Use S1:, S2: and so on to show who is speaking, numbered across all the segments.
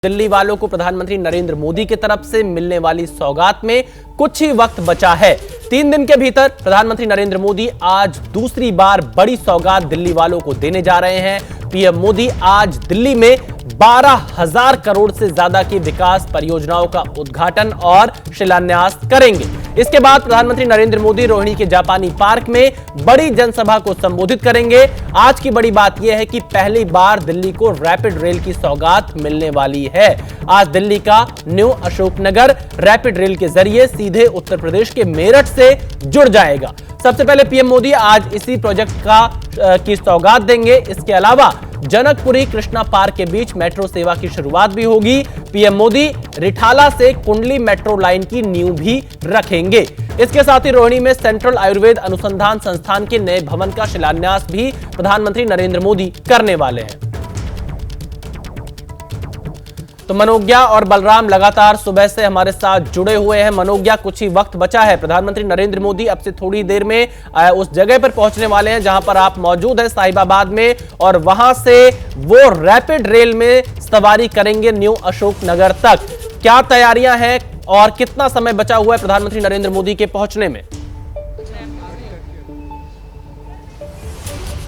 S1: दिल्ली वालों को प्रधानमंत्री नरेंद्र मोदी की तरफ से मिलने वाली सौगात में कुछ ही वक्त बचा है। 3 दिन के भीतर प्रधानमंत्री नरेंद्र मोदी आज दूसरी बार बड़ी सौगात दिल्ली वालों को देने जा रहे हैं। पीएम मोदी आज दिल्ली में 12,000 करोड़ से ज्यादा की विकास परियोजनाओं का उद्घाटन और शिलान्यास करेंगे। इसके बाद प्रधानमंत्री नरेंद्र मोदी रोहिणी के जापानी पार्क में बड़ी जनसभा को संबोधित करेंगे। आज की बड़ी बात यह है कि पहली बार दिल्ली को रैपिड रेल की सौगात मिलने वाली है। आज दिल्ली का न्यू अशोकनगर रैपिड रेल के जरिए सीधे उत्तर प्रदेश के मेरठ से जुड़ जाएगा। सबसे पहले पीएम मोदी आज इसी प्रोजेक्ट की सौगात देंगे। इसके अलावा जनकपुरी कृष्णा पार्क के बीच मेट्रो सेवा की शुरुआत भी होगी। पीएम मोदी रिठाला से कुंडली मेट्रो लाइन की नींव भी रखेंगे। इसके साथ ही रोहिणी में सेंट्रल आयुर्वेद अनुसंधान संस्थान के नए भवन का शिलान्यास भी प्रधानमंत्री नरेंद्र मोदी करने वाले हैं। तो मनोज्ञा और बलराम लगातार सुबह से हमारे साथ जुड़े हुए हैं। मनोज्ञा, कुछ ही वक्त बचा है, प्रधानमंत्री नरेंद्र मोदी अब से थोड़ी देर में उस जगह पर पहुंचने वाले हैं जहां पर आप मौजूद हैं, साहिबाबाद में, और वहां से वो रैपिड रेल में सवारी करेंगे न्यू अशोकनगर तक। क्या तैयारियां हैं और कितना समय बचा हुआ है प्रधानमंत्री नरेंद्र मोदी के पहुंचने में?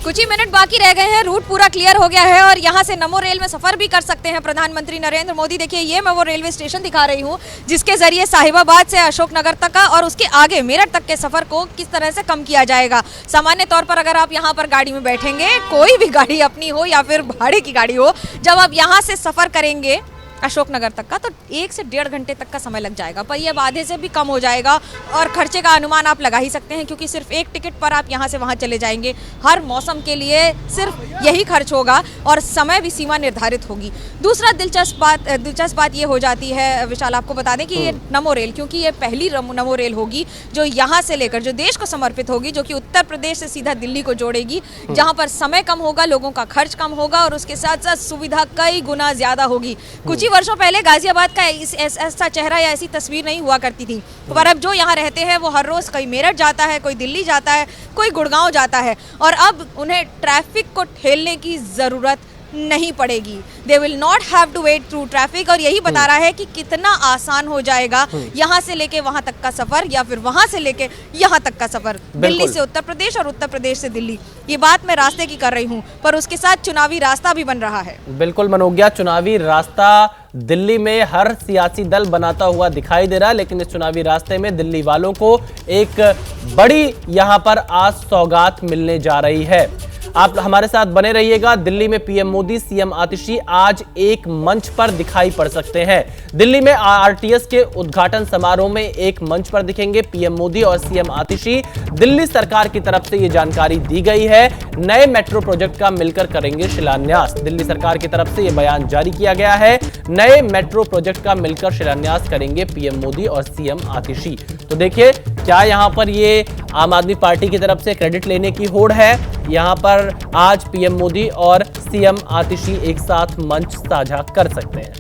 S2: कुछ ही मिनट बाकी रह गए हैं, रूट पूरा क्लियर हो गया है और यहाँ से नमो रेल में सफर भी कर सकते हैं प्रधानमंत्री नरेंद्र मोदी। देखिए, ये मैं वो रेलवे स्टेशन दिखा रही हूँ जिसके जरिए साहिबाबाद से अशोकनगर तक का और उसके आगे मेरठ तक के सफर को किस तरह से कम किया जाएगा। सामान्य तौर पर अगर आप यहाँ पर गाड़ी में बैठेंगे, कोई भी गाड़ी अपनी हो या फिर भाड़े की गाड़ी हो, जब आप यहाँ से सफर करेंगे अशोकनगर तक का, तो 1 से 1.5 घंटे तक का समय लग जाएगा, पर यह आधे से भी कम हो जाएगा और खर्चे का अनुमान आप लगा ही सकते हैं क्योंकि सिर्फ एक टिकट पर आप यहाँ से वहाँ चले जाएंगे। हर मौसम के लिए सिर्फ यही खर्च होगा और समय भी सीमा निर्धारित होगी। दूसरा दिलचस्प बात ये हो जाती है विशाल, आपको बता दें कि ये नमो रेल, क्योंकि ये पहली नमो रेल होगी जो यहाँ से लेकर जो देश को समर्पित होगी, जो कि उत्तर प्रदेश से सीधा दिल्ली को जोड़ेगी, जहाँ पर समय कम होगा, लोगों का खर्च कम होगा और उसके साथ साथ सुविधा कई गुना ज्यादा होगी। कुछ ही वर्षों पहले गाजियाबाद का ऐसा चेहरा या ऐसी तस्वीर नहीं हुआ करती थी, पर अब जो यहाँ रहते हैं वो हर रोज कोई मेरठ जाता है, कोई दिल्ली जाता है, कोई गुड़गांव जाता है और अब उन्हें ट्रैफिक को ठेलने की जरूरत नहीं पड़ेगी। They will not have to wait through traffic. और यही बता रहा है कि कितना आसान हो जाएगा यहाँ से लेके वहां तक का सफर या फिर वहां से लेके यहाँ तक का सफर, दिल्ली से उत्तर प्रदेश और उत्तर प्रदेश से दिल्ली। ये बात मैं रास्ते की कर रही हूँ, पर उसके साथ चुनावी रास्ता भी बन रहा है। बिल्कुल
S1: मनोज्ञा, चुनावी रास्ता दिल्ली में हर सियासी दल बनाता हुआ दिखाई दे रहा है, लेकिन इस चुनावी रास्ते में दिल्ली वालों को एक बड़ी यहां पर आज सौगात मिलने जा रही है। आप हमारे साथ बने रहिएगा। दिल्ली में पीएम मोदी, सीएम आतिशी आज एक मंच पर दिखाई पड़ सकते हैं। दिल्ली में आरटीएस के उद्घाटन समारोह में एक मंच पर दिखेंगे पीएम मोदी और सीएम आतिशी। दिल्ली सरकार की तरफ से यह जानकारी दी गई है, नए मेट्रो प्रोजेक्ट का मिलकर करेंगे शिलान्यास। दिल्ली सरकार की तरफ से यह बयान जारी किया गया है, नए मेट्रो प्रोजेक्ट का मिलकर शिलान्यास करेंगे पीएम मोदी और सीएम आतिशी। तो देखिए, क्या यहां पर ये आम आदमी पार्टी की तरफ से क्रेडिट लेने की होड़ है? यहां पर आज पीएम मोदी और सीएम आतिशी एक साथ मंच साझा कर सकते हैं।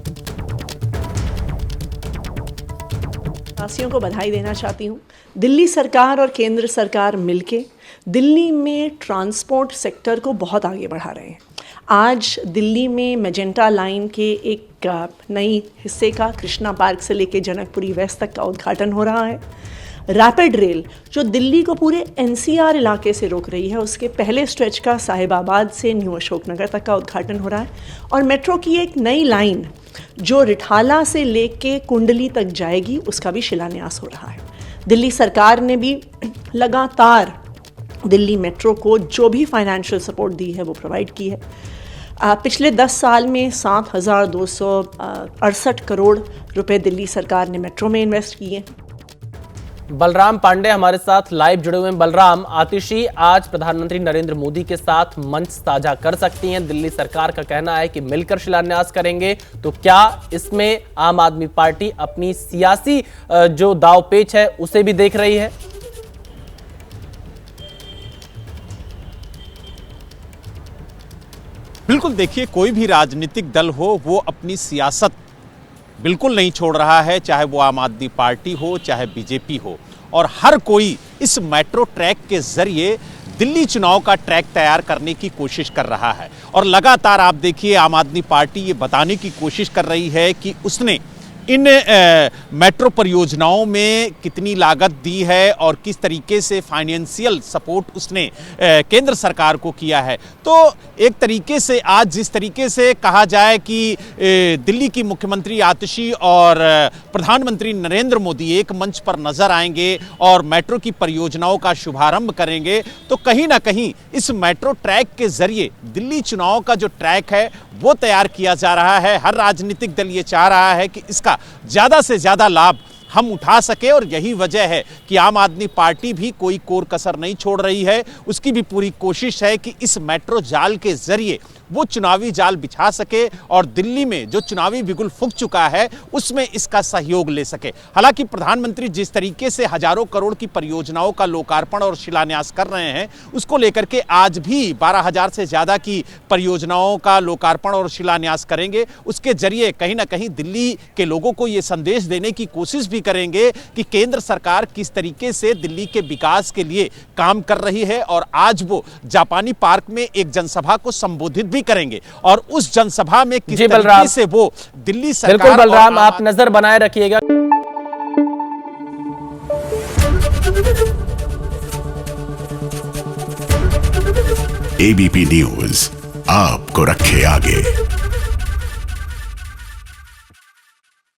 S3: वासियों को बधाई देना चाहती हूं। दिल्ली सरकार और केंद्र सरकार मिलके दिल्ली में ट्रांसपोर्ट सेक्टर को बहुत आगे बढ़ा रहे हैं। आज दिल्ली में मेजेंटा लाइन के एक नई हिस्से का कृष्णा पार्क से लेके जनकपुरी वेस्ट तक का उद्घाटन हो रहा है। रैपिड रेल जो दिल्ली को पूरे एनसीआर इलाके से रोक रही है, उसके पहले स्ट्रेच का साहिबाबाद से न्यू अशोकनगर तक का उद्घाटन हो रहा है और मेट्रो की एक नई लाइन जो रिठाला से लेके कुंडली तक जाएगी, उसका भी शिलान्यास हो रहा है। दिल्ली सरकार ने भी लगातार दिल्ली मेट्रो को जो भी फाइनेंशियल सपोर्ट दी है वो प्रोवाइड की है। पिछले 10 साल में 7,268 करोड़ रुपए दिल्ली सरकार ने मेट्रो में इन्वेस्ट किए।
S1: बलराम पांडे हमारे साथ लाइव जुड़े हुए हैं। बलराम, आतिशी आज प्रधानमंत्री नरेंद्र मोदी के साथ मंच साझा कर सकती हैं। दिल्ली सरकार का कहना है कि मिलकर शिलान्यास करेंगे, तो क्या इसमें आम आदमी पार्टी अपनी सियासी जो दांवपेच है उसे भी देख रही है?
S4: बिल्कुल, देखिए, कोई भी राजनीतिक दल हो वो अपनी सियासत बिल्कुल नहीं छोड़ रहा है, चाहे वो आम आदमी पार्टी हो चाहे बीजेपी हो, और हर कोई इस मेट्रो ट्रैक के जरिए दिल्ली चुनाव का ट्रैक तैयार करने की कोशिश कर रहा है। और लगातार आप देखिए आम आदमी पार्टी ये बताने की कोशिश कर रही है कि उसने इन मेट्रो परियोजनाओं में कितनी लागत दी है और किस तरीके से फाइनेंशियल सपोर्ट उसने केंद्र सरकार को किया है। तो एक तरीके से आज जिस तरीके से कहा जाए कि दिल्ली की मुख्यमंत्री आतिशी और प्रधानमंत्री नरेंद्र मोदी एक मंच पर नजर आएंगे और मेट्रो की परियोजनाओं का शुभारंभ करेंगे, तो कहीं ना कहीं इस मेट्रो ट्रैक के जरिए दिल्ली चुनाव का जो ट्रैक है वो तैयार किया जा रहा है। हर राजनीतिक दल ये चाह रहा है कि इसका ज़्यादा से ज़्यादा लाभ हम उठा सके और यही वजह है कि आम आदमी पार्टी भी कोई कोर कसर नहीं छोड़ रही है। उसकी भी पूरी कोशिश है कि इस मेट्रो जाल के जरिए वो चुनावी जाल बिछा सके और दिल्ली में जो चुनावी बिगुल फूंक चुका है उसमें इसका सहयोग ले सके। हालांकि प्रधानमंत्री जिस तरीके से हजारों करोड़ की परियोजनाओं का लोकार्पण और शिलान्यास कर रहे हैं, उसको लेकर के आज भी 12,000 से ज्यादा की परियोजनाओं का लोकार्पण और शिलान्यास करेंगे। उसके जरिए कहीं ना कहीं दिल्ली के लोगों को ये संदेश देने की कोशिश भी करेंगे कि केंद्र सरकार किस तरीके से दिल्ली के विकास के लिए काम कर रही है। और आज वो जापानी पार्क में एक जनसभा को संबोधित भी करेंगे और उस जनसभा में किस तरीके से वो दिल्ली सरकार।
S1: बिल्कुल बलराम, आप नजर बनाए रखिएगा।
S5: एबीपी न्यूज आपको रखे आगे।